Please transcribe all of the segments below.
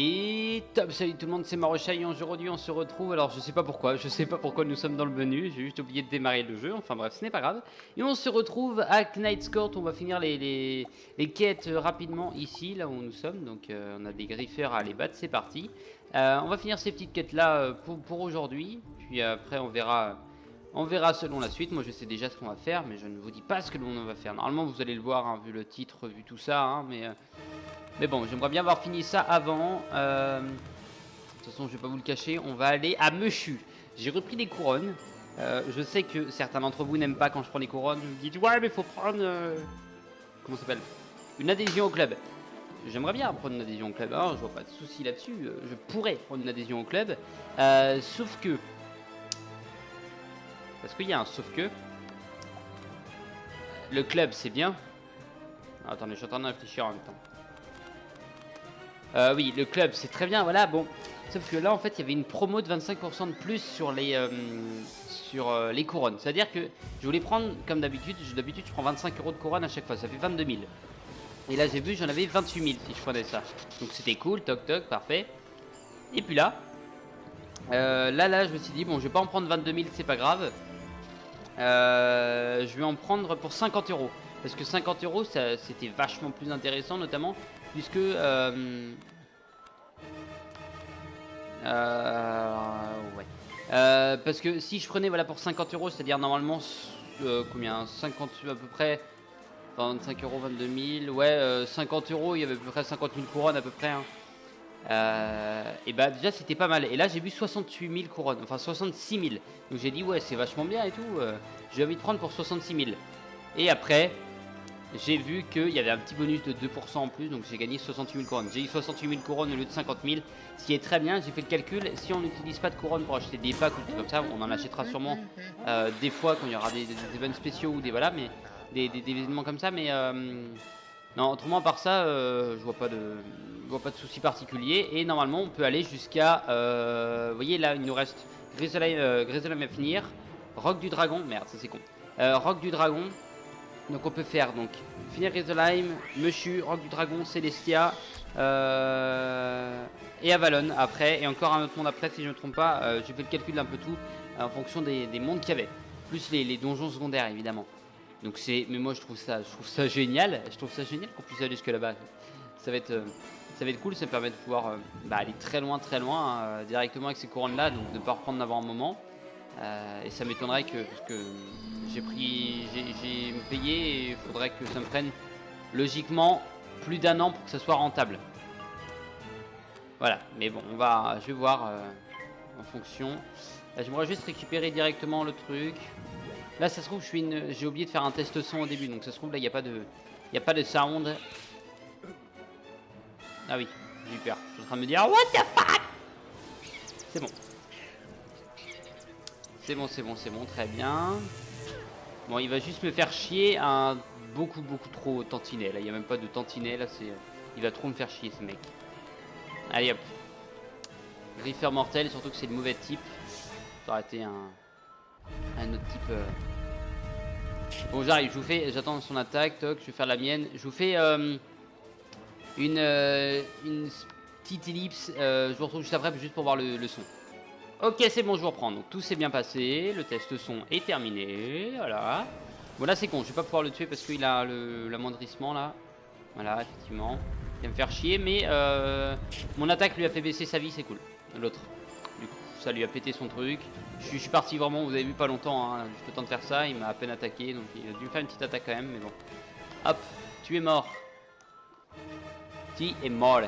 Et top, salut tout le monde, c'est Marochai et aujourd'hui on se retrouve, alors je sais pas pourquoi nous sommes dans le menu, j'ai juste oublié de démarrer le jeu, enfin bref ce n'est pas grave. Et on se retrouve à Knight's Court, on va finir les quêtes rapidement ici, là où nous sommes, donc on a des griffeurs à aller battre, c'est parti. On va finir ces petites quêtes là pour aujourd'hui, puis après on verra selon la suite. Moi je sais déjà ce qu'on va faire, mais je ne vous dis pas ce que l'on va faire. Normalement vous allez le voir, hein, vu le titre, vu tout ça, hein, mais bon, j'aimerais bien avoir fini ça avant. De toute façon, je vais pas vous le cacher, on va aller à Mushu. J'ai repris des couronnes. Je sais que certains d'entre vous n'aiment pas quand je prends des couronnes. Vous me dites, ouais, mais faut prendre... comment ça s'appelle? Une adhésion au club. J'aimerais bien prendre une adhésion au club, hein, je vois pas de souci là-dessus. Je pourrais prendre une adhésion au club. Sauf que... Parce qu'il y a un sauf que... Le club, c'est bien. Ah, attendez, je suis en train de réfléchir en même temps. Oui, le club, c'est très bien, voilà, bon. Sauf que là, en fait, il y avait une promo de 25% de plus sur les couronnes. C'est-à-dire que je voulais prendre, comme d'habitude, je prends 25 € de couronne à chaque fois, ça fait 22 000. Et là, j'ai vu, j'en avais 28 000 si je prenais ça. Donc c'était cool, toc toc, parfait. Et puis là, je me suis dit, bon, je vais pas en prendre 22 000, c'est pas grave. Je vais en prendre pour 50 €. Parce que 50 €, c'était vachement plus intéressant, notamment, puisque... ouais. Parce que si je prenais voilà, pour 50 €, c'est-à-dire normalement, combien 50 à peu près... 25 €, 22 000, ouais, 50 €, il y avait à peu près 50 000 couronnes à peu près. Hein. Et bah déjà c'était pas mal. Et là j'ai vu 68 000 couronnes, enfin 66 000. Donc j'ai dit ouais c'est vachement bien et tout. J'ai envie de prendre pour 66 000. Et après j'ai vu qu'il y avait un petit bonus de 2% en plus. Donc j'ai gagné 68 000 couronnes. J'ai eu 68 000 couronnes au lieu de 50 000. Ce qui est très bien, j'ai fait le calcul. Si on n'utilise pas de couronnes pour acheter des packs ou des trucs comme ça, on en achètera sûrement des fois quand il y aura des événements spéciaux ou des voilà, mais des événements comme ça. Mais non, autrement à part ça, je vois pas de soucis particuliers. Et normalement, on peut aller jusqu'à... vous voyez, là, il nous reste Grizzlime à finir. Roc du Dragon. Merde, ça c'est con. Roc du Dragon. Donc on peut faire donc finir Grizzlime, Mushu, Roc du Dragon, Celestia et Avalon après. Et encore un autre monde après, si je ne me trompe pas. J'ai fait le calcul d'un peu tout en fonction des mondes qu'il y avait. Plus les donjons secondaires, évidemment. Donc c'est, mais moi je trouve ça génial. Je trouve ça génial qu'on puisse aller jusque là-bas. Ça va être cool. Ça me permet de pouvoir aller très loin, directement avec ces couronnes-là, donc de ne pas reprendre avant un moment. Et ça m'étonnerait parce que j'ai payé et il faudrait que ça me prenne logiquement plus d'1 an pour que ça soit rentable. Voilà. Mais bon, je vais voir en fonction. Là, j'aimerais juste récupérer directement le truc. Là, ça se trouve, j'ai oublié de faire un test son au début, donc ça se trouve, là, il n'y a pas de sound. Ah oui, j'ai eu peur. Je suis en train de me dire, what the fuck? C'est bon. C'est bon, très bien. Bon, il va juste me faire chier un beaucoup trop tantinet. Là, il n'y a même pas de tantinet, là, il va trop me faire chier, ce mec. Allez, hop. Griffer mortel, surtout que c'est le mauvais type. Ça aurait été un autre type... Bon, j'arrive, j'attends son attaque, toc, je vais faire la mienne. Je vous fais une petite ellipse, je vous retrouve juste après, juste pour voir le son. Ok, c'est bon, je vous reprends. Donc tout s'est bien passé, le test son est terminé, voilà. Bon là c'est con, je vais pas pouvoir le tuer parce qu'il a l'amoindrissement là. Voilà, effectivement. Il va me faire chier, mais mon attaque lui a fait baisser sa vie, c'est cool. L'autre. Du coup, ça lui a pété son truc. Je suis parti vraiment, vous avez vu, pas longtemps, hein, juste le temps de faire ça. Il m'a à peine attaqué, donc il a dû me faire une petite attaque quand même, mais bon. Hop, tu es mort. Tu es mort.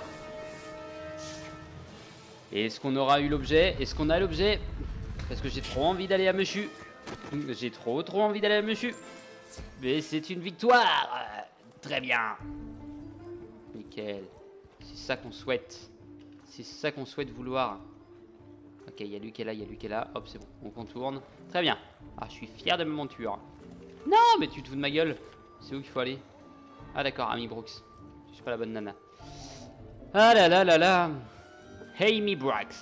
Et est-ce qu'on aura eu l'objet? Est-ce qu'on a l'objet? Parce que j'ai trop envie d'aller à Mushu. J'ai trop envie d'aller à Mushu. Mais c'est une victoire. Très bien. Nickel. C'est ça qu'on souhaite. C'est ça qu'on souhaite vouloir. Ok, il y a lui qui est là, Hop, c'est bon, on contourne. Très bien. Ah, je suis fier de ma monture. Non, mais tu te fous de ma gueule. C'est où qu'il faut aller? Ah d'accord, Amy Brooks. Je suis pas la bonne nana. Ah là là là là. Amy Brooks.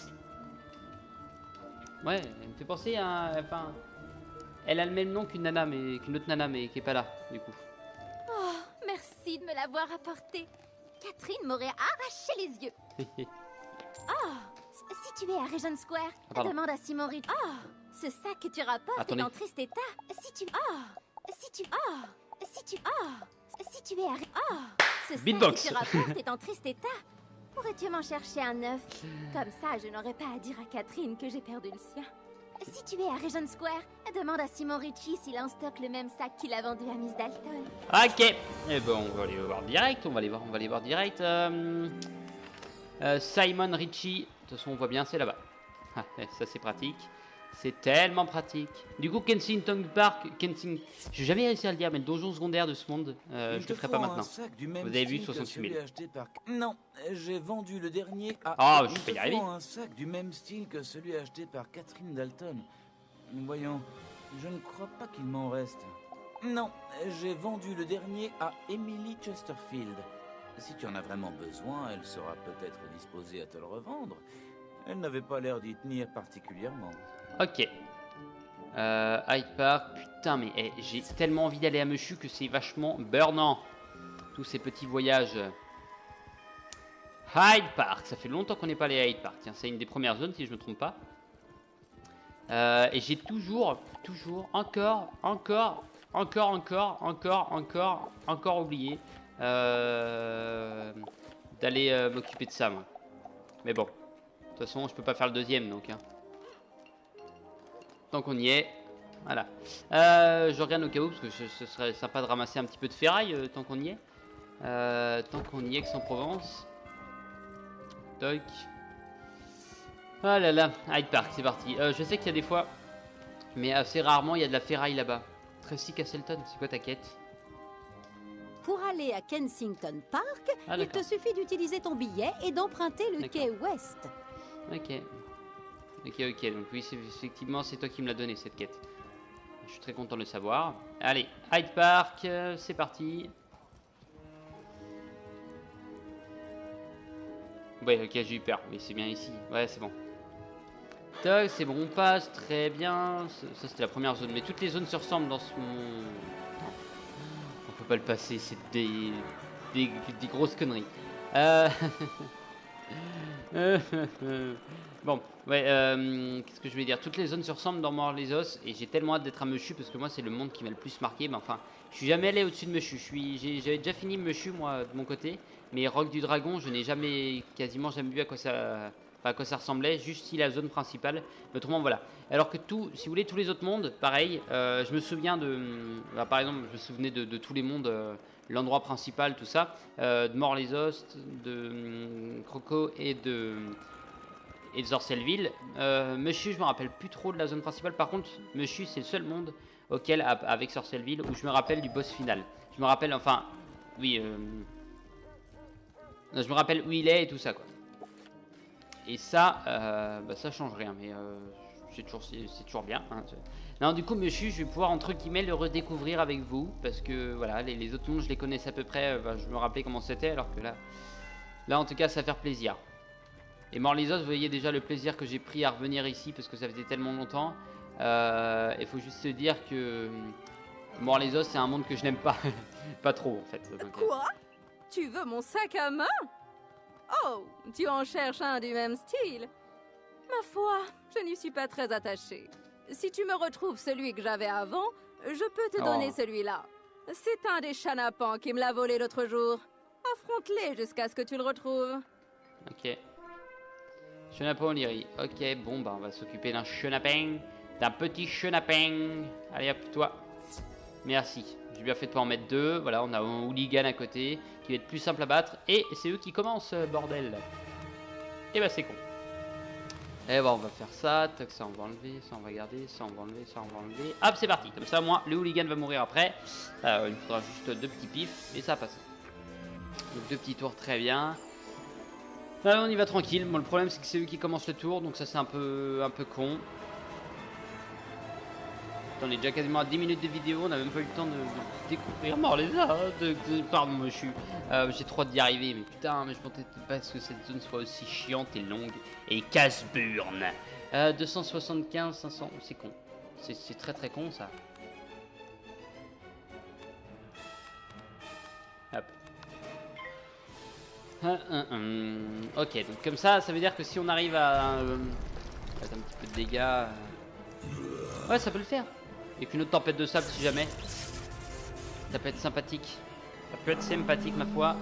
Ouais, elle me fait penser à... Enfin... Elle a le même nom qu'une nana, mais qu'une autre nana, mais qui est pas là, du coup. Oh, merci de me l'avoir apporté. Catherine m'aurait arraché les yeux. Oh, si tu es à Regent Square, pardon. demande à Simon Ricci. Oh, ce sac que tu rapportes Attendez. est en triste état. Si tu... Oh, si tu... Oh, si tu... Oh, si tu es à... Oh, ce sac Beatbox. que tu rapportes est en triste état. Pourrais-tu m'en chercher un neuf? Comme ça, je n'aurais pas à dire à Catherine que j'ai perdu le sien. Si tu es à Regent Square, demande à Simon Ricci s'il a en stock le même sac qu'il a vendu à Miss Dalton. Ok. Et bon, on va aller voir direct. On va aller voir direct. Simon Ricci. De toute façon, on voit bien, c'est là-bas. Ah, ça, c'est pratique. C'est tellement pratique. Du coup, Kensington Park, j'ai jamais réussi à le dire, mais le donjon secondaire de ce monde, je le ferai pas maintenant. Vous avez vu 68 000. Non, j'ai vendu le dernier à... Ah, Il je peux y te arriver. faut un sac du même style que celui acheté par Catherine Dalton. Voyons, je ne crois pas qu'il m'en reste. Non, j'ai vendu le dernier à Emily Chesterfield. Si tu en as vraiment besoin, elle sera peut-être disposée à te le revendre. Elle n'avait pas l'air d'y tenir particulièrement. Ok. Hyde Park, putain, mais j'ai tellement envie d'aller à Mushu que c'est vachement burnant. Tous ces petits voyages. Hyde Park, ça fait longtemps qu'on n'est pas allé à Hyde Park. Tiens, c'est une des premières zones si je me trompe pas. Et j'ai toujours encore oublié d'aller m'occuper de ça, moi. Mais bon, de toute façon, je peux pas faire le deuxième, donc. Hein. Tant qu'on y est, voilà. Je regarde au cas où, parce que ce serait sympa de ramasser un petit peu de ferraille tant qu'on y est. Tant qu'on y est, Aix-en-Provence. Toc. Ah là là, Hyde Park, c'est parti. Je sais qu'il y a des fois, mais assez rarement, il y a de la ferraille là-bas. Tracy Castleton, c'est quoi ta quête? Pour aller à Kensington Park, Ah, il te d'accord. suffit d'utiliser ton billet et d'emprunter le quai Ouest. Ok. Ok. Donc oui, effectivement, c'est toi qui me l'as donné, cette quête. Je suis très content de le savoir. Allez, Hyde Park, c'est parti. Ouais, ok, j'ai eu peur. Oui, c'est bien ici. Ouais, c'est bon. Toc, c'est bon, on passe. Très bien. Ça, c'était la première zone. Mais toutes les zones se ressemblent dans ce... Non. On peut pas le passer. C'est des grosses conneries. Bon, ouais, qu'est-ce que je vais dire? Toutes les zones se ressemblent dans Mort-les-Os et j'ai tellement hâte d'être à Mushu parce que moi c'est le monde qui m'a le plus marqué. Mais enfin, je suis jamais allé au-dessus de Mushu. J'avais déjà fini Mushu moi de mon côté, mais Roc du Dragon, je n'ai quasiment jamais vu à quoi ça ressemblait. Juste si la zone principale. Mais autrement voilà. Alors que si vous voulez, tous les autres mondes, pareil. Je me souviens par exemple, je me souvenais de tous les mondes. L'endroit principal, tout ça, de Mort-les-Os, de Croco et de Zorcelville. Mushu, je me rappelle plus trop de la zone principale. Par contre, Mushu, c'est le seul monde auquel, avec Zorcelville, où je me rappelle du boss final. Je me rappelle, enfin, oui, je me rappelle où il est et tout ça, quoi. Et ça, bah, ça change rien, mais c'est toujours bien. Hein. Non, du coup, Mushu, je vais pouvoir, entre guillemets, le redécouvrir avec vous, parce que, voilà, les autres mondes, je les connaissais à peu près, bah, je me rappelais comment c'était, alors que là, en tout cas, ça va faire plaisir. Et Mort-les-Os, vous voyez déjà le plaisir que j'ai pris à revenir ici, parce que ça faisait tellement longtemps. Il faut juste se dire que Mort-les-Os, c'est un monde que je n'aime pas, pas trop, en fait. Donc, Quoi? Tu veux mon sac à main? Oh, tu en cherches un du même style? Ma foi, je n'y suis pas très attachée. Si tu me retrouves celui que j'avais avant, je peux te donner celui-là. C'est un des chanapans qui me l'a volé l'autre jour. Affronte-les jusqu'à ce que tu le retrouves. Ok. Chenapan O'Leary. Ok, bon, bah on va s'occuper d'un chenapin. D'un petit chenapin. Allez hop, toi. Merci. J'ai bien fait de pas en mettre deux. Voilà, on a un hooligan à côté qui va être plus simple à battre. Et c'est eux qui commencent, bordel. Et bah c'est con. Et bah on va faire ça. Tac, ça on va enlever. Ça on va garder. Ça on va enlever. Ça on va enlever. Hop, c'est parti. Comme ça, moi, le hooligan va mourir après. Il faudra juste deux petits pifs. Et ça passe. Donc deux petits tours, très bien. On y va tranquille. Bon, le problème c'est que c'est eux qui commencent le tour, donc ça c'est un peu con. On est déjà quasiment à 10 minutes de vidéo, on n'a même pas eu le temps de découvrir Mort-les-Os. Pardon, moi j'ai trop d'y arriver, mais putain, mais je pensais pas que cette zone soit aussi chiante et longue et casse-burne. 275, 500, c'est con. C'est très con ça. Hop. Ok, donc comme ça veut dire que si on arrive à mettre un petit peu de dégâts, ouais, ça peut le faire. Et qu'une autre tempête de sable si jamais. Ça peut être sympathique. Ça peut être sympathique, ma foi.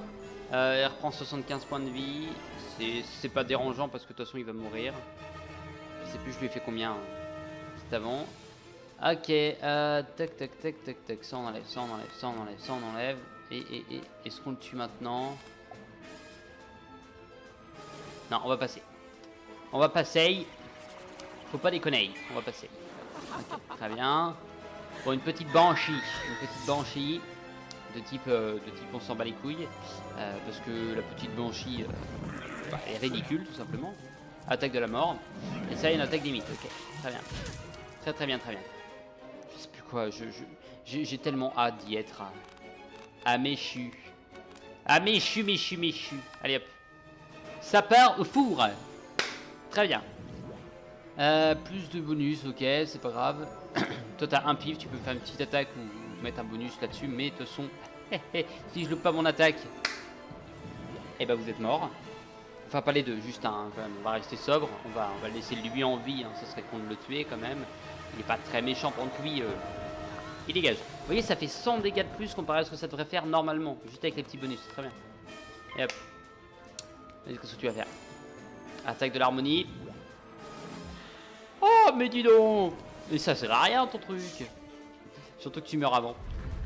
Elle reprend 75 points de vie. C'est pas dérangeant parce que de toute façon il va mourir. Je sais plus, je lui ai fait combien juste avant. Ok, tac tac tac tac tac. Ça on enlève, ça on enlève, ça on enlève, ça on enlève. Et est-ce qu'on le tue maintenant? Non, on va passer. On va passer. Faut pas déconner, on va passer. Okay, très bien. Bon, une petite banshee. Une petite banshee. De type on s'en bat les couilles. Parce que la petite banshee bah, est ridicule, tout simplement. Attaque de la mort. Et ça, il y a une attaque limite. Ok, très bien. Très bien, très bien. Je sais plus quoi. J'ai tellement hâte d'y être. À Méchu. À Méchu. Allez hop. Ça part au four. Très bien. Plus de bonus, ok, c'est pas grave. Toi t'as un pif, tu peux faire une petite attaque ou mettre un bonus là-dessus, mais de toute façon, si je loupe pas mon attaque, et bah vous êtes mort. Enfin pas les deux, juste un, quand même. On va rester sobre, on va laisser lui en vie, hein. Ça serait con de le tuer quand même. Il est pas très méchant pour lui, il dégage. Vous voyez, ça fait 100 dégâts de plus comparé à ce que ça devrait faire normalement, juste avec les petits bonus, c'est très bien. Et hop. Vas-y, qu'est-ce que tu vas faire? Attaque de l'harmonie. Oh, mais dis donc! Mais ça sert à rien ton truc! Surtout que tu meurs avant.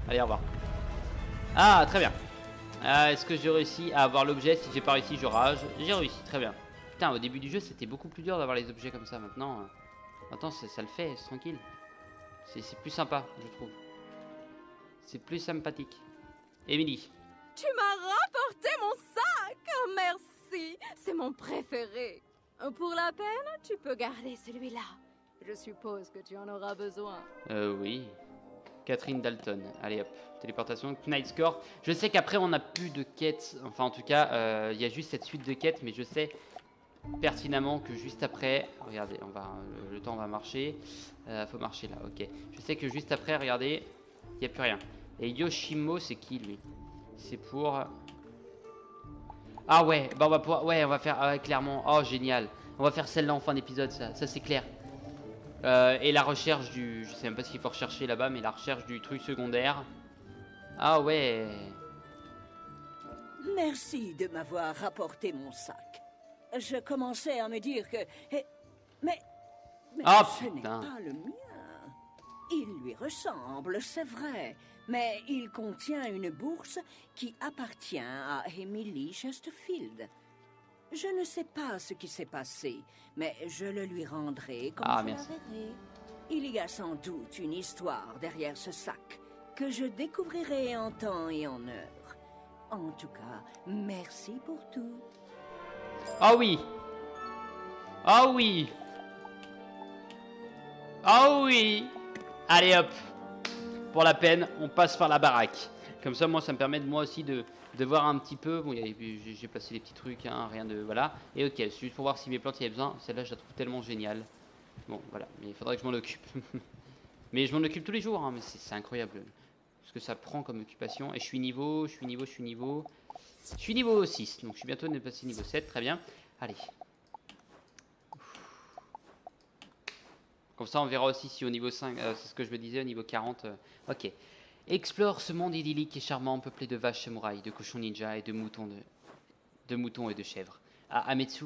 Allez, au revoir. Ah, très bien. Est-ce que j'ai réussi à avoir l'objet? Si j'ai pas réussi, je rage. J'ai réussi, très bien. Putain, au début du jeu, c'était beaucoup plus dur d'avoir les objets comme ça. Maintenant, ça le fait, c'est tranquille. C'est plus sympa, je trouve. C'est plus sympathique. Emily. Tu m'as rapporté mon sac. Oh, merci. C'est mon préféré. Pour la peine, tu peux garder celui-là. Je suppose que tu en auras besoin. Oui. Catherine Dalton. Allez hop. Téléportation. Knight Score. Je sais qu'après on n'a plus de quêtes. Enfin en tout cas, il y a juste cette suite de quêtes. Mais je sais pertinemment que juste après... Regardez, le temps va marcher. Faut marcher là, ok. Je sais que juste après, regardez, il n'y a plus rien. Et Yoshimo, c'est qui lui? C'est pour... Ah ouais, bah on va pouvoir... Ouais, on va faire clairement... Oh génial. On va faire celle-là en fin d'épisode, ça c'est clair. Et la recherche du... Je sais même pas ce qu'il faut rechercher là-bas, mais la recherche du truc secondaire. Ah ouais. Merci de m'avoir rapporté mon sac. Je commençais à me dire que... Mais Oh ce n'est putain. pas le mien. Il lui ressemble, c'est vrai. Mais il contient une bourse qui appartient à Emily Chesterfield. Je ne sais pas ce qui s'est passé, mais je le lui rendrai quand je merci. la verrai. Il y a sans doute une histoire derrière ce sac que je découvrirai en temps et en heure. En tout cas, merci pour tout. Ah oui. Ah oui. Ah oui. Allez hop. Pour la peine, on passe par la baraque. Comme ça, moi, ça me permet de moi aussi de voir un petit peu. Bon, j'ai placé les petits trucs, hein, rien de... Voilà. Et ok, c'est juste pour voir si mes plantes, il y a besoin. Celle-là, je la trouve tellement géniale. Bon, voilà. Mais il faudrait que je m'en occupe. Mais je m'en occupe tous les jours, hein, mais c'est incroyable. Ce que ça prend comme occupation. Et je suis niveau 6. Donc, je suis bientôt passé niveau 7. Très bien. Allez. Comme ça, on verra aussi si au niveau 5, c'est ce que je me disais, au niveau 40. Ok. Explore ce monde idyllique et charmant, peuplé de vaches samouraïs, de cochons ninja et de moutons et de chèvres. À Ametsu,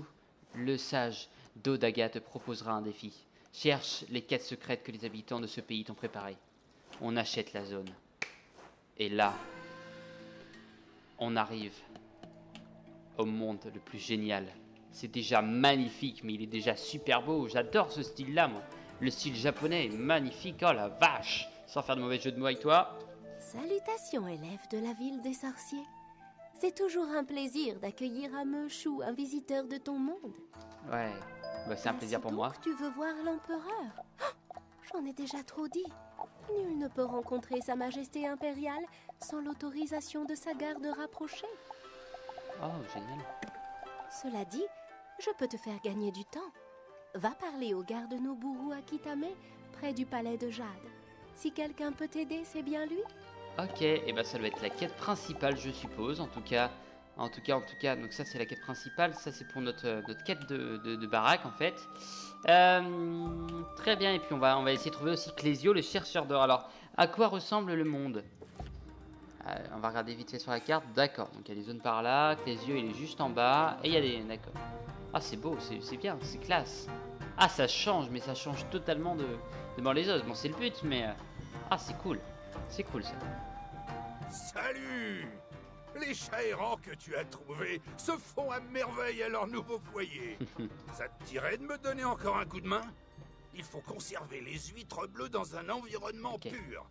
le sage d'Odaga te proposera un défi. Cherche les quêtes secrètes que les habitants de ce pays t'ont préparées. On achète la zone. Et là, on arrive au monde le plus génial. C'est déjà magnifique, mais il est déjà super beau. J'adore ce style-là, moi. Le style japonais est magnifique, oh la vache! Sans faire de mauvais jeu de mots avec toi. Salutations, élèves de la ville des sorciers. C'est toujours un plaisir d'accueillir à Meushu, un visiteur de ton monde. Ouais, bah, c'est un plaisir pour moi. Tu veux voir l'empereur? Oh, j'en ai déjà trop dit. Nul ne peut rencontrer sa majesté impériale sans l'autorisation de sa garde rapprochée. Oh, génial. Cela dit, je peux te faire gagner du temps. Va parler au garde Noburu à Kitame, près du palais de Jade. Si quelqu'un peut t'aider, c'est bien lui. Ok, et bah ça doit être la quête principale, je suppose. En tout cas, En tout cas, donc ça c'est la quête principale, ça c'est pour notre quête de baraque en fait. Très bien, et puis on va essayer de trouver aussi Clésio, le chercheur d'or. Alors, à quoi ressemble le monde? On va regarder vite fait sur la carte, d'accord, donc il y a des zones par là, Clésio il est juste en bas, et il y a des... D'accord. Ah c'est beau, c'est bien, c'est classe. Ah ça change, mais ça change totalement de mort les os. Bon c'est le but, mais... Ah c'est cool ça. Salut! Les chats errants que tu as trouvés se font à merveille à leur nouveau foyer. Ça te dirait de me donner encore un coup de main? Il faut conserver les huîtres bleues dans un environnement pur.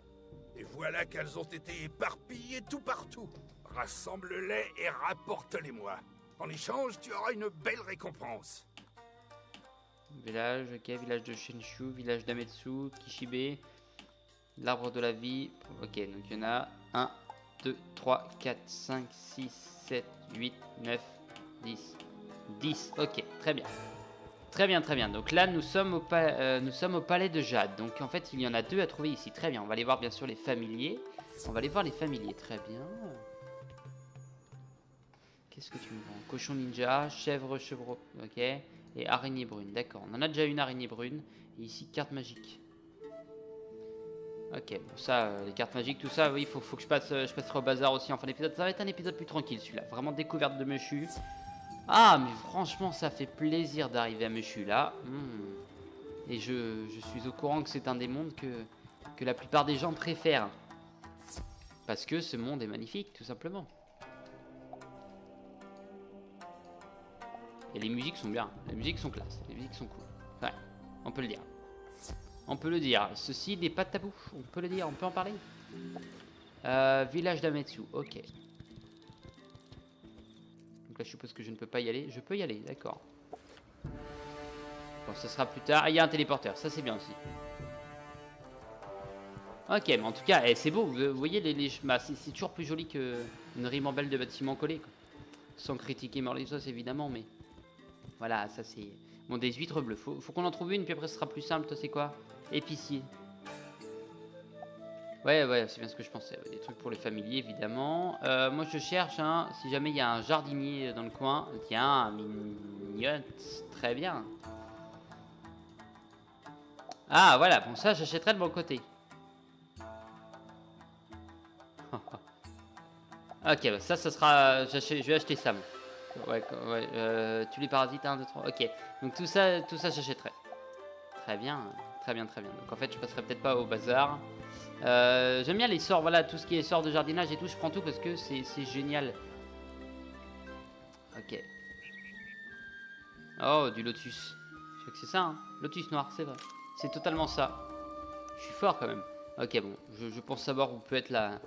Et voilà qu'elles ont été éparpillées tout partout. Rassemble-les et rapporte-les-moi. En échange, tu auras une belle récompense. Village, ok, village de Shenshu, village d'Ametsu, Kishibe, l'arbre de la vie. Ok, donc il y en a 1, 2, 3, 4, 5, 6, 7, 8, 9, 10. 10, ok, très bien. Très bien. Donc là, nous sommes au palais de Jade. Donc en fait, il y en a 2 à trouver ici. Très bien, on va aller voir bien sûr les familiers. Très bien. Qu'est-ce que tu me vends? Cochon ninja, chèvre, chevreau, ok. Et araignée brune, d'accord. On en a déjà une araignée brune. Et ici, carte magique. Ok, bon ça, les cartes magiques, tout ça, oui, il faut que je passerai au bazar aussi en fin d'épisode. Ça va être un épisode plus tranquille celui-là. Vraiment découverte de Mushu. Ah, mais franchement, ça fait plaisir d'arriver à Mushu là. Et je suis au courant que c'est un des mondes que la plupart des gens préfèrent. Parce que ce monde est magnifique, tout simplement. Et les musiques sont bien, les musiques sont classe, les musiques sont cool. Ouais, on peut le dire. On peut le dire, ceci n'est pas tabou, on peut le dire, on peut en parler. Village d'Ametsu, ok. Donc là je suppose que je ne peux pas y aller. Je peux y aller, d'accord. Bon, ça sera plus tard. Ah, il y a un téléporteur, ça c'est bien aussi. Ok, mais en tout cas, c'est beau. Vous voyez, bah, c'est toujours plus joli qu'une ribambelle de bâtiments collés, quoi. Sans critiquer Morlisos évidemment, mais... Voilà, ça c'est... Bon, des huîtres bleues. Faut qu'on en trouve une, puis après ce sera plus simple. Toi, c'est quoi? Épicier. Ouais, c'est bien ce que je pensais. Des trucs pour les familiers, évidemment. Moi, je cherche, hein, si jamais il y a un jardinier dans le coin. Tiens, mignotte. Très bien. Ah, voilà. Bon, ça, j'achèterai de mon côté. Ok, bah, ça sera... Je vais acheter ça, moi. Ouais, tu les parasites 1, 2, 3. Ok, donc tout ça j'achèterai. Très bien. Donc en fait, je passerai peut-être pas au bazar. J'aime bien les sorts, voilà, tout ce qui est sorts de jardinage et tout, je prends tout parce que c'est génial. Ok. Oh, du lotus. Je sais que c'est ça, hein. Lotus noir, c'est vrai. C'est totalement ça. Je suis fort quand même. Ok, bon, je pense savoir où peut être la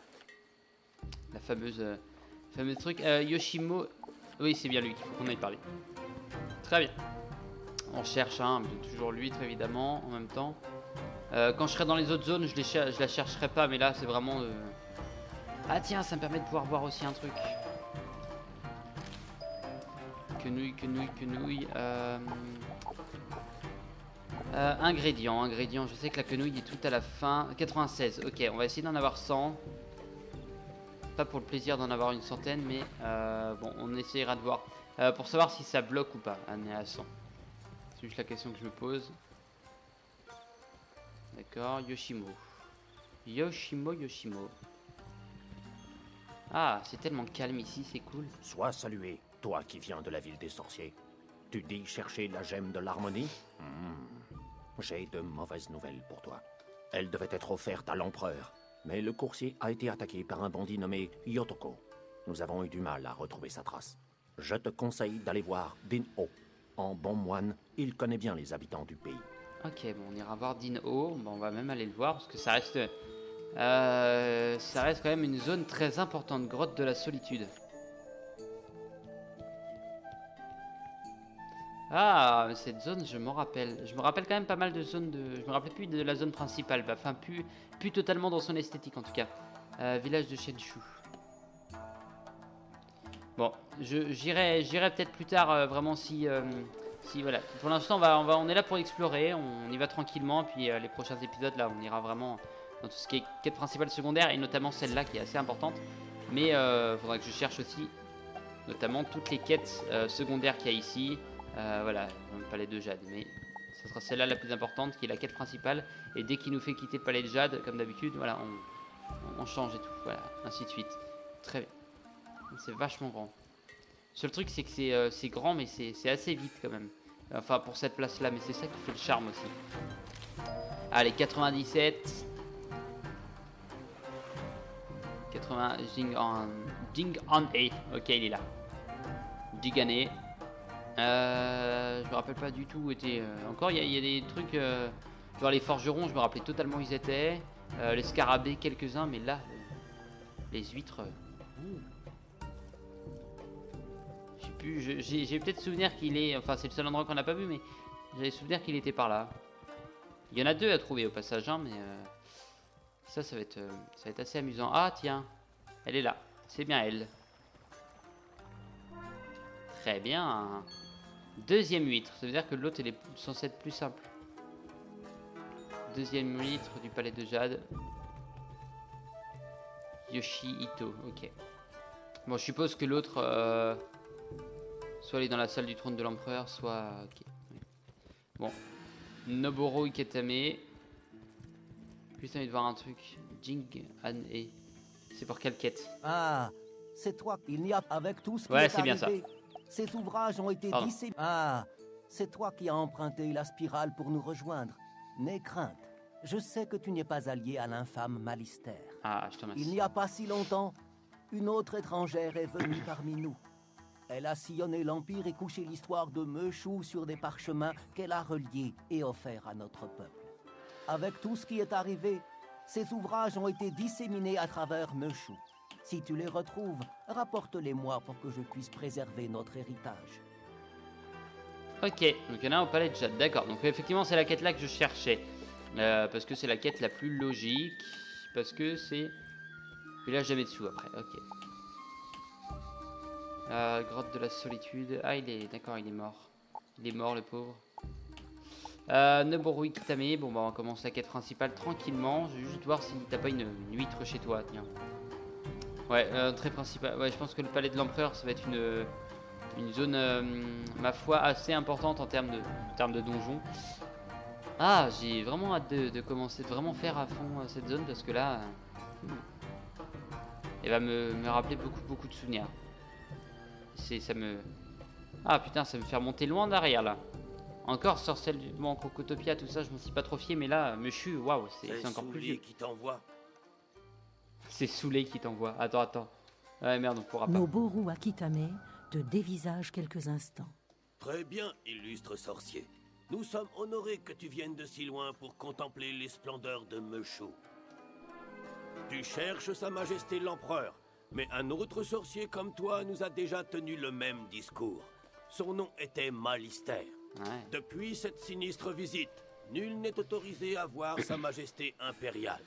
fameuse truc. Yoshimo. Oui, c'est bien lui qu'il faut qu'on aille parler. Très bien. On cherche un, toujours l'huître évidemment en même temps. Quand je serai dans les autres zones, je la chercherai pas, mais là c'est vraiment... Ah tiens, ça me permet de pouvoir voir aussi un truc. Quenouille. Ingrédients, je sais que la quenouille est tout à la fin. 96, ok, on va essayer d'en avoir 100. Pas pour le plaisir d'en avoir une centaine, mais bon, on essayera de voir. Pour savoir si ça bloque ou pas, on est à 100. C'est juste la question que je me pose. D'accord, Yoshimo. Ah, c'est tellement calme ici, c'est cool. Sois salué, toi qui viens de la ville des sorciers. Tu dis chercher la gemme de l'harmonie? J'ai de mauvaises nouvelles pour toi. Elle devait être offerte à l'empereur. Mais le coursier a été attaqué par un bandit nommé Yotoko. Nous avons eu du mal à retrouver sa trace. Je te conseille d'aller voir Din-Oh. En bon moine, il connaît bien les habitants du pays. Ok, bon, on ira voir Din-Oh. Bon, on va même aller le voir parce que ça reste quand même une zone très importante, grotte de la solitude. Ah, cette zone, je m'en rappelle. Je me rappelle quand même pas mal de zones de... Je me rappelais plus de la zone principale. Bah, enfin, plus totalement dans son esthétique, en tout cas. Village de Shenshu. Bon, j'irai peut-être plus tard, vraiment, si voilà. Pour l'instant, on est là pour explorer. On y va tranquillement. Puis les prochains épisodes, là, on ira vraiment dans tout ce qui est quête principale, secondaire. Et notamment celle-là, qui est assez importante. Mais faudra que je cherche aussi notamment toutes les quêtes secondaires qu'il y a ici. Voilà, dans le palais de Jade, mais ce sera celle-là la plus importante, qui est la quête principale. Et dès qu'il nous fait quitter le palais de Jade, comme d'habitude, voilà, on change et tout, voilà, ainsi de suite. Très bien. C'est vachement grand. Seul truc, c'est que c'est grand, mais c'est assez vite quand même. Enfin, pour cette place-là, mais c'est ça qui fait le charme aussi. Allez, 97. 80, Jing on A. Ok, il est là. Jigane. Je me rappelle pas du tout où était. Encore, il y a des trucs. Genre les forgerons, je me rappelais totalement où ils étaient. Les scarabées, quelques-uns, mais là, les huîtres. Je sais plus. J'ai peut-être souvenir qu'il est. Enfin, c'est le seul endroit qu'on n'a pas vu, mais j'avais souvenir qu'il était par là. Il y en a deux à trouver au passage, hein, mais ça va être assez amusant. Ah, tiens, elle est là. C'est bien elle. Très bien. Deuxième huître. Ça veut dire que l'autre, elle est censée être plus simple. Deuxième huître du palais de Jade. Yoshihito. Ok. Bon, je suppose que l'autre, soit elle est dans la salle du trône de l'empereur, soit. Ok. Bon. Noboru Iketame. Plus envie de voir un truc. Jing An-e. C'est pour quelle quête? Ah, c'est toi. Il n'y a avec tout ce qui Ouais, est c'est bien arrivé. Ces ouvrages ont été disséminés. Ah, c'est toi qui as emprunté la spirale pour nous rejoindre. N'aie crainte. Je sais que tu n'es pas allié à l'infâme Malister. Ah, je te remercie. Il n'y a pas si longtemps, une autre étrangère est venue parmi nous. Elle a sillonné l'Empire et couché l'histoire de Meshu sur des parchemins qu'elle a reliés et offerts à notre peuple. Avec tout ce qui est arrivé, ces ouvrages ont été disséminés à travers Meshu. Si tu les retrouves, rapporte-les-moi pour que je puisse préserver notre héritage. Ok, donc il y en a un au palais de Jade, d'accord. Donc effectivement, c'est la quête là que je cherchais. Parce que c'est la quête la plus logique. Parce que c'est... Village d'Ametsu après, ok. Grotte de la solitude. Ah, il est... D'accord, il est mort. Il est mort, le pauvre. Noboru Iketame. Bon, bah, on commence la quête principale tranquillement. Je vais juste voir si t'as pas une huître chez toi, tiens. Ouais, très principal. Ouais, je pense que le palais de l'empereur, ça va être une zone, ma foi, assez importante en termes de donjon. Ah, j'ai vraiment hâte de commencer, de vraiment faire à fond cette zone parce que là, elle va me rappeler beaucoup de souvenirs. Ça me... Ah putain, ça me fait remonter loin derrière là. Encore Sorcelle du... Bon, Crocotopia, tout ça, je m'en suis pas trop fié, mais là, Meshu, waouh, c'est encore plus vieux. Qui t'envoie. C'est Soulé qui t'envoie. Attends. Ouais, merde, on pourra pas. Noboru Akitame te dévisage quelques instants. Très bien, illustre sorcier. Nous sommes honorés que tu viennes de si loin pour contempler les splendeurs de Meshu. Tu cherches Sa Majesté l'Empereur, mais un autre sorcier comme toi nous a déjà tenu le même discours. Son nom était Malister. Ouais. Depuis cette sinistre visite, nul n'est autorisé à voir Sa Majesté impériale.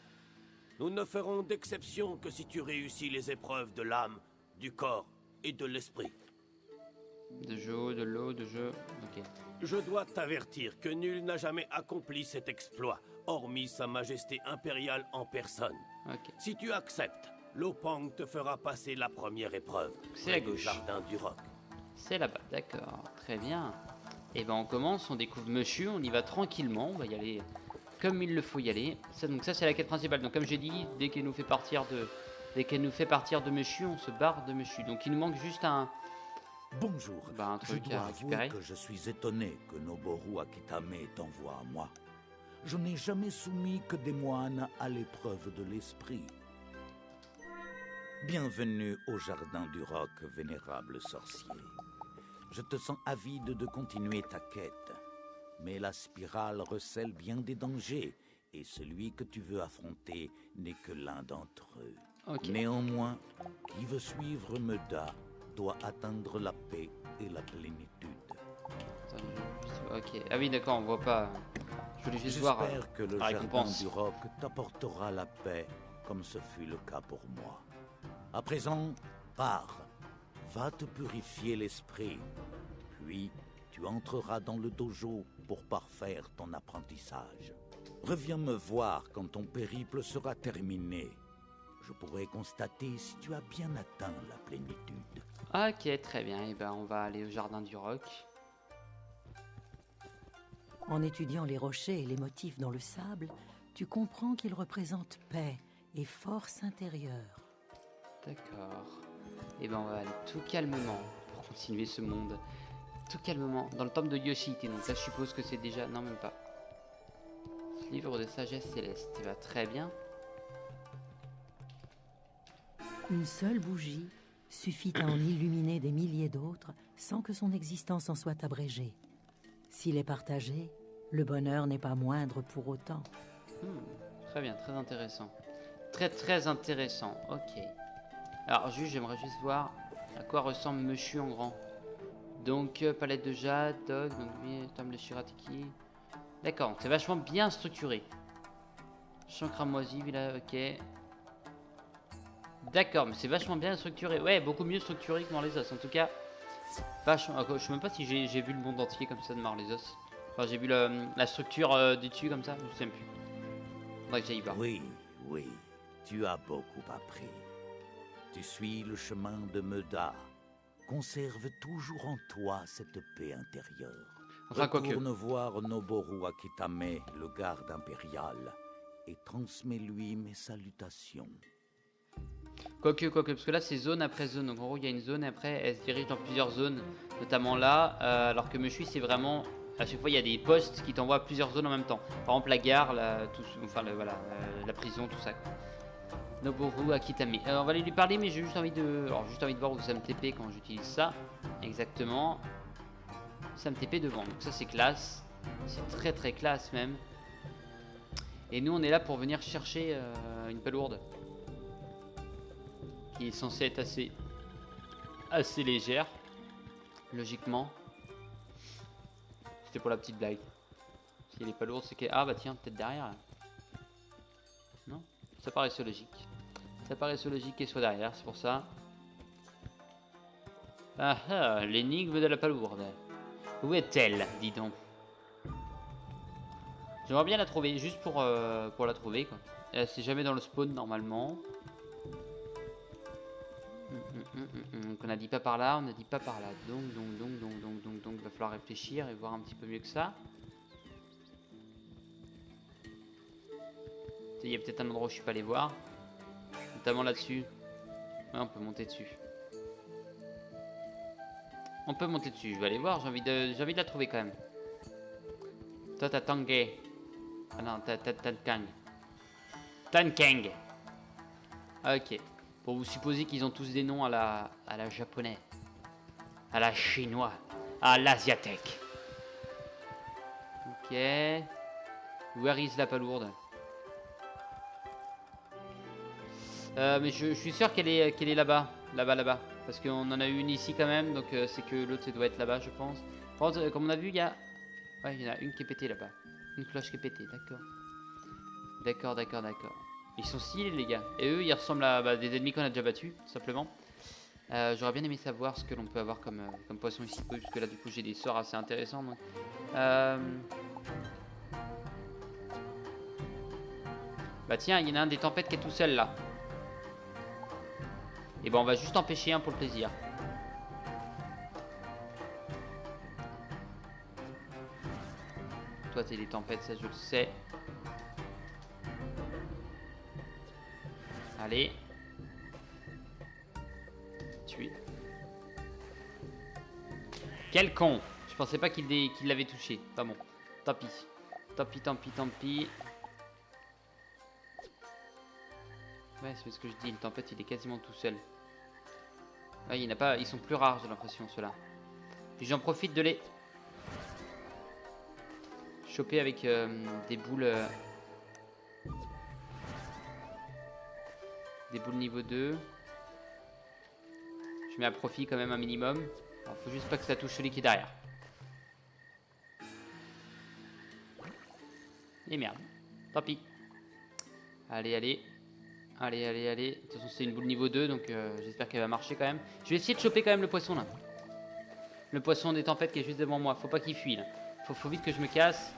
Nous ne ferons d'exception que si tu réussis les épreuves de l'âme, du corps et de l'esprit. De jeu, de l'eau, de jeu. Ok. Je dois t'avertir que nul n'a jamais accompli cet exploit, hormis Sa Majesté impériale en personne. Ok. Si tu acceptes, Lopang te fera passer la première épreuve. C'est à près du gauche. Jardin du Roc. C'est là-bas, d'accord. Très bien. Et ben on commence, on découvre Meshu, on y va tranquillement, on va y aller comme il le faut y aller. Donc ça c'est la quête principale. Donc comme j'ai dit, dès qu'elle nous fait partir de Meshu, on se barre de Meshu. Donc il nous manque juste un Bonjour. un Je truc dois à récupérer. avouer que je suis étonné que Noboru Akitame t'envoie à moi. Je n'ai jamais soumis que des moines à l'épreuve de l'esprit. Bienvenue au Jardin du Roc, vénérable sorcier. Je te sens avide de continuer ta quête. Mais la spirale recèle bien des dangers, et celui que tu veux affronter n'est que l'un d'entre eux. Ok. Néanmoins, qui veut suivre Meda doit atteindre la paix et la plénitude. Ok. Ah oui d'accord, on voit pas. Je voulais juste voir J'espère que le la Jardin récompense. du Roc t'apportera la paix, comme ce fut le cas pour moi. À présent, pars. Va te purifier l'esprit. Puis, tu entreras dans le dojo pour parfaire ton apprentissage. Reviens me voir quand ton périple sera terminé. je pourrai constater si tu as bien atteint la plénitude. Ok, très bien. Et ben, on va aller au jardin du roc. En étudiant les rochers et les motifs dans le sable, tu comprends qu'ils représentent paix et force intérieure. D'accord. Et ben, on va aller tout calmement pour continuer ce monde. Tout calmement. Dans le temple de Yoshite. Donc là, je suppose que c'est déjà... Non, même pas. Livre de sagesse céleste. Et ben, très bien. Une seule bougie suffit à en illuminer des milliers d'autres sans que son existence en soit abrégée. S'il est partagé, le bonheur n'est pas moindre pour autant. Très bien, très intéressant. Très intéressant, ok. Alors j'aimerais juste voir à quoi ressemble Mushu en grand. Donc palette de jade, dog, donc table de Shirateki. D'accord, c'est vachement bien structuré. Champ cramoisi, villa, ok. D'accord, mais c'est vachement bien structuré. Ouais, beaucoup mieux structuré que Mort-les-Os. En tout cas, vachement... Je sais même pas si j'ai vu le monde entier comme ça de Mort-les-Os. Enfin, j'ai vu la structure du dessus comme ça, je sais même plus. Faudrait que j'aille voir. Oui, tu as beaucoup appris. Tu suis le chemin de Meda. Conserve toujours en toi cette paix intérieure. Enfin, Retourne voir Noboru Akitame, le garde impérial, et transmets-lui mes salutations. Quoique, parce que là c'est zone après zone. Donc en gros il y a une zone et après elle se dirige dans plusieurs zones, notamment là. Alors que Mushu c'est vraiment, à chaque fois il y a des postes qui t'envoient à plusieurs zones en même temps. Par exemple la gare, la prison, tout ça. Noboru Akitame. On va aller lui parler, mais j'ai juste envie de, voir où ça me TP quand j'utilise ça. Exactement. Ça me TP devant. Donc ça c'est classe. C'est très classe même. Et nous on est là pour venir chercher une palourde. Qui est censée être assez légère, logiquement. C'était pour la petite blague. Si elle est pas lourde, c'est que... Ah bah tiens, peut-être derrière. Là. Non, ça paraissait logique. Ça paraissait logique qu'elle soit derrière, c'est pour ça. Ah ah, l'énigme de la palourde. Où est-elle, dis donc? J'aimerais bien la trouver, juste pour la trouver, quoi. C'est jamais dans le spawn, normalement. Donc on a dit pas par là, on a dit pas par là. Donc, il va falloir réfléchir et voir un petit peu mieux que ça. Il y a peut-être un endroit où je suis pas allé voir. Notamment là-dessus. Ouais, on peut monter dessus. On peut monter dessus, je vais aller voir, j'ai envie de la trouver quand même. Toi t'as Tangé. Ah non, t'as Tankang. Tankang. Ok. Pour vous supposer qu'ils ont tous des noms à la japonais, à la chinois, à l'asiatique. Ok. Where is la palourde? Mais je suis sûr qu'elle est là-bas. Là-bas. Parce qu'on en a eu une ici quand même, donc c'est que l'autre ça doit être là-bas, je pense. Par contre, comme on a vu, il y a... Ouais, il y en a une qui est pétée là-bas. Une cloche qui est pétée, d'accord. D'accord. Ils sont stylés les gars. Et eux ils ressemblent à des ennemis qu'on a déjà battus, tout simplement. J'aurais bien aimé savoir ce que l'on peut avoir comme poisson ici, puisque là du coup j'ai des sorts assez intéressants. Donc. Bah tiens, il y en a un des tempêtes qui est tout seul là. Et ben on va juste en pêcher un pour le plaisir. Toi t'es des tempêtes, ça je le sais. Allez. Tuer. Quel con! Je pensais pas qu'il l'avait touché. Pas bon. Tant pis. Tant pis. Ouais, c'est ce que je dis. Le tempête, il est quasiment tout seul. Ouais, il n'y en a pas. Ils sont plus rares, j'ai l'impression, ceux-là. Puis j'en profite de les choper avec des boules. Des boules niveau 2. Je mets à profit quand même un minimum. Alors, faut juste pas que ça touche celui qui est derrière. Et merde. Tant pis. Allez. De toute façon, c'est une boule niveau 2, donc j'espère qu'elle va marcher quand même. Je vais essayer de choper quand même le poisson là. Le poisson des tempêtes qui est juste devant moi. Faut pas qu'il fuit là. Faut vite que je me casse.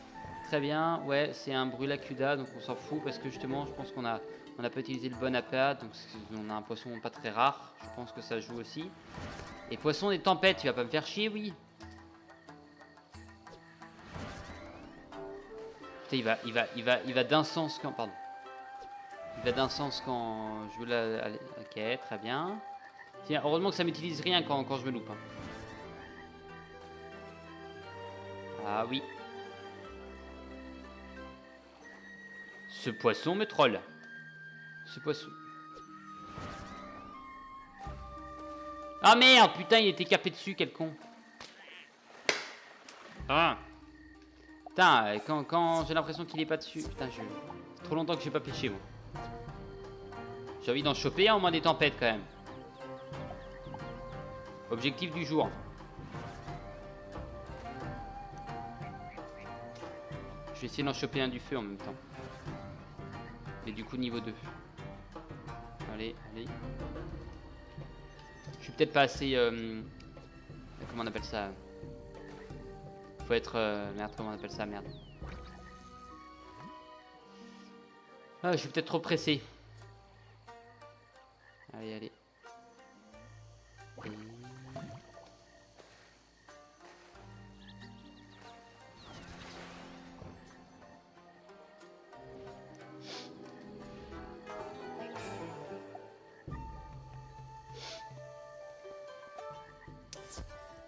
très bien. Ouais, c'est un brulacuda, donc on s'en fout parce que justement, je pense qu'on a pas utilisé le bon APA, donc on a un poisson pas très rare. Je pense que ça joue aussi. Et poisson des tempêtes, tu vas pas me faire chier, oui. Putain, il va d'un sens quand... Pardon. Il va d'un sens quand je veux la... Ok, très bien. Tiens, heureusement que ça m'utilise rien quand je me loupe. Hein. Ah oui. Ce poisson me troll. Ce poisson... Ah merde, putain, il était capé dessus, quel con. Ah. Putain, quand j'ai l'impression qu'il est pas dessus. Putain, c'est trop longtemps que j'ai pas pêché, moi. J'ai envie d'en choper un au moins des tempêtes, quand même. Objectif du jour. Je vais essayer d'en choper un du feu en même temps. Et du coup, niveau 2. Allez, allez. Je suis peut-être pas assez... comment on appelle ça? Faut être... merde, comment on appelle ça? Merde. Ah, je suis peut-être trop pressé. Allez, allez. Et...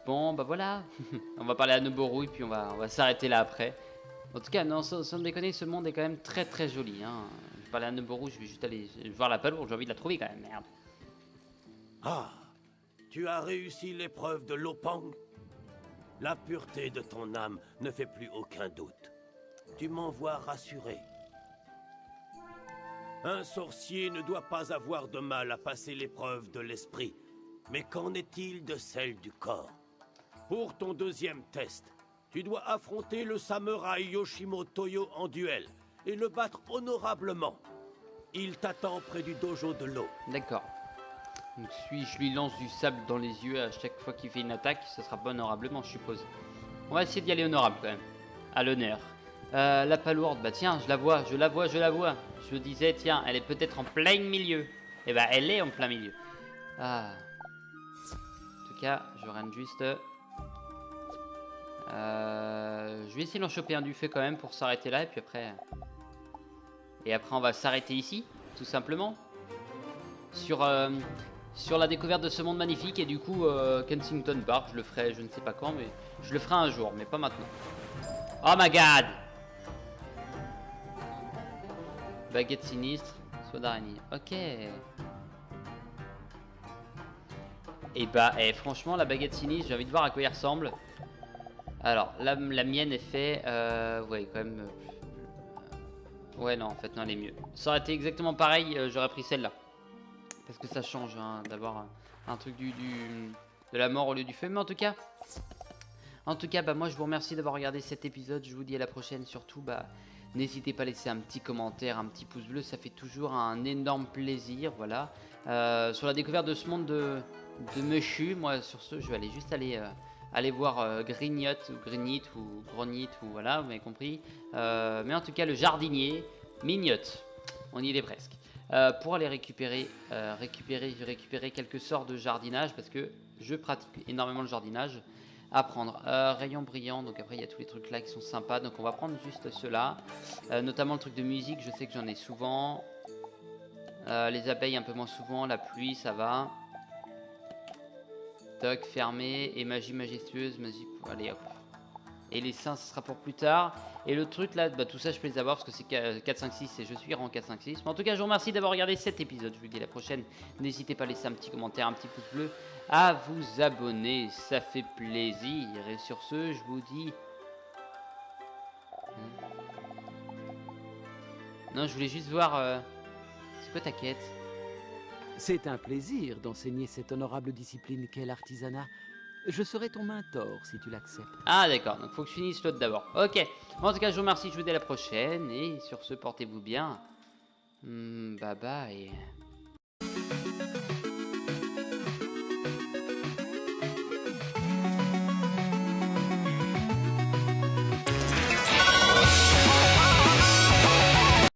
Bon, bah voilà. On va parler à Noboru et puis on va s'arrêter là après. En tout cas, non, sans déconner, ce monde est quand même très très joli. Hein. Je vais parler à Noboru, je vais juste aller voir la palourde, j'ai envie de la trouver quand même, merde. Ah, tu as réussi l'épreuve de l'Opang. La pureté de ton âme ne fait plus aucun doute. Tu m'envoies rassuré. Un sorcier ne doit pas avoir de mal à passer l'épreuve de l'esprit. Mais qu'en est-il de celle du corps? Pour ton deuxième test, tu dois affronter le samouraï Yoshimo Toyo en duel et le battre honorablement. Il t'attend près du dojo de l'eau. D'accord. Donc je lui lance du sable dans les yeux à chaque fois qu'il fait une attaque, ça sera pas honorablement, je suppose. On va essayer d'y aller honorable quand même. À l'honneur. La palourde, bah tiens, je la vois. Je me disais, tiens, elle est peut-être en plein milieu. Et bah elle est en plein milieu. Ah. En tout cas, je rentre juste... je vais essayer d'en choper un du feu quand même pour s'arrêter là et puis après... Et après on va s'arrêter ici, tout simplement. Sur la découverte de ce monde magnifique et du coup Kensington Park, je le ferai je ne sais pas quand mais je le ferai un jour mais pas maintenant. Oh my god. Baguette sinistre, soie d'araignée, ok. Et bah franchement la baguette sinistre j'ai envie de voir à quoi il ressemble. Alors la mienne est fait ouais quand même ouais non en fait non elle est mieux. Ça aurait été exactement pareil j'aurais pris celle-là. Parce que ça change hein, d'avoir un truc de la mort au lieu du feu. Mais en tout cas bah moi je vous remercie d'avoir regardé cet épisode. Je vous dis à la prochaine. Surtout bah n'hésitez pas à laisser un petit commentaire, un petit pouce bleu. Ça fait toujours un énorme plaisir. Voilà. Sur la découverte de ce monde de Mushu. Moi sur ce je vais aller juste aller voir Grignot ou Grignit ou Grognit ou voilà vous m'avez compris. Mais en tout cas le jardinier Mignotte. On y est presque. Pour aller récupérer quelques sorts de jardinage parce que je pratique énormément le jardinage. À prendre rayon brillant, donc après il y a tous les trucs là qui sont sympas, donc on va prendre juste ceux-là, notamment le truc de musique, je sais que j'en ai souvent, les abeilles un peu moins souvent, la pluie ça va, toc fermé et magie majestueuse, magie, allez hop. Et les seins ce sera pour plus tard. Et le truc là, bah, tout ça je peux les avoir parce que c'est 4, 5, 6 et je suis rang 4, 5, 6. Mais en tout cas je vous remercie d'avoir regardé cet épisode. Je vous dis à la prochaine. N'hésitez pas à laisser un petit commentaire, un petit pouce bleu, à vous abonner, ça fait plaisir. Et sur ce je vous dis... Non je voulais juste voir... C'est quoi ta quête? C'est un plaisir d'enseigner cette honorable discipline qu'est l'artisanat. Je serai ton mentor si tu l'acceptes. Ah d'accord, donc faut que je finisse l'autre d'abord. Ok, en tout cas je vous remercie, je vous dis à la prochaine. Et sur ce, portez-vous bien. Bye bye.